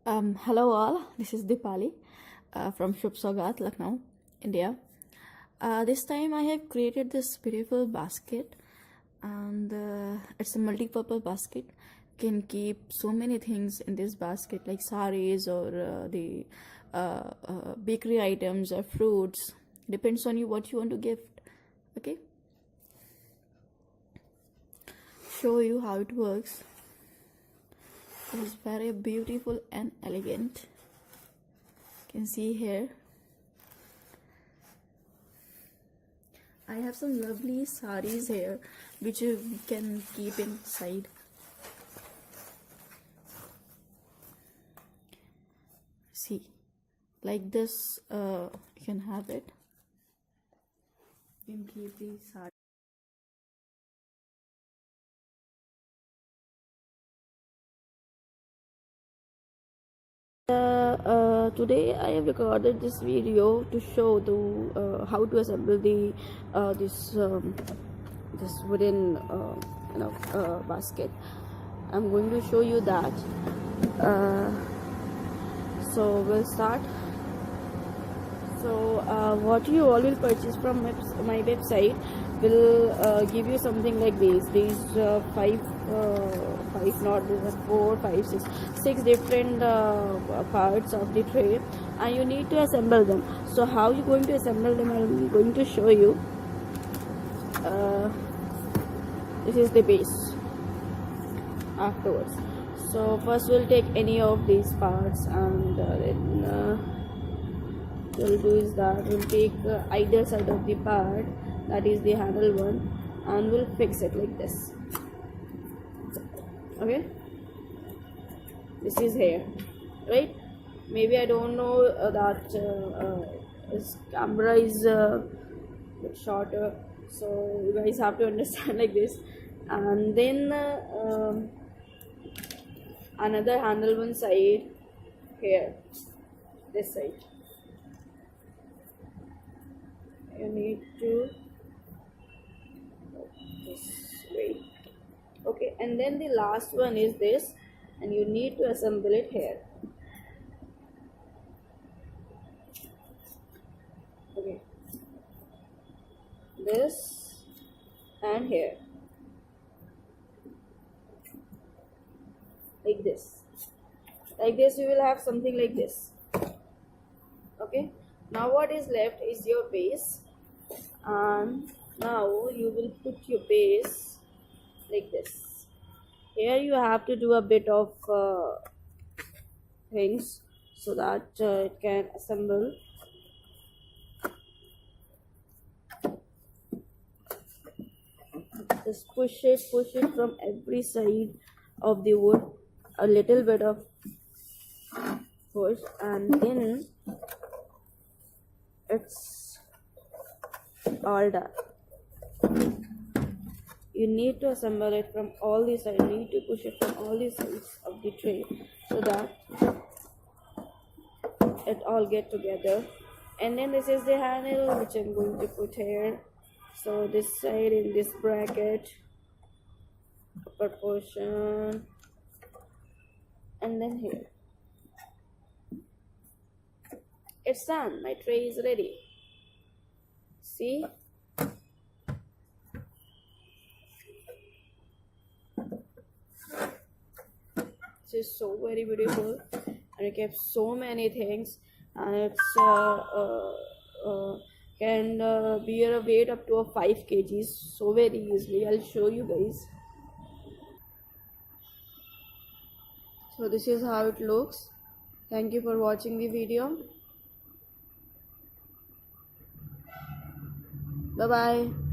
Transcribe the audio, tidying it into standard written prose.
Hello all, this is Dipali from ShubhSaugat, Lucknow, India. This time I have created this beautiful basket, and it's a multi-purpose basket. You can keep so many things in this basket like saris or the bakery items or fruits. Depends on you what you want to gift. Okay, show you how it works. It is very beautiful and elegant. You can see here I have some lovely saris here which you can keep inside. See, like this you can have it. You can keep these saris. Today I have recorded this video to show the how to assemble the this wooden basket. I'm going to show you that. So we'll start. So what you all will purchase from my website will give you something like these five not this 4 5 6 different parts of the tray, and you need to assemble them. So how you going to assemble them, I'm going to show you. This is the base afterwards. So first we'll take any of these parts, and then we'll do is that we'll take either side of the part, that is the handle one, and we'll fix it like this. Okay, this is here, right? Maybe I don't know that this camera is a bit shorter, so you guys have to understand like this. And then another handle one side here, this side you need to this way. Okay, and then the last one is this, and you need to assemble it here. Okay, this and here, like this. Like this you will have something like this. Okay, now what is left is your base, and now you will put your base like this. Here you have to do a bit of things so that it can assemble. Just push it from every side of the wood, a little bit of push, and then it's all done. You need to assemble it from all the sides. You need to push it from all the sides of the tray so that it all get together. And then this is the handle which I'm going to put here. So this side in this bracket, upper portion, and then here. It's done. My tray is ready. See? This is so very beautiful, and it kept so many things, and it's can bear a weight up to 5 kgs so very easily. I'll show you guys. So this is how it looks. Thank you for watching the video. Bye bye.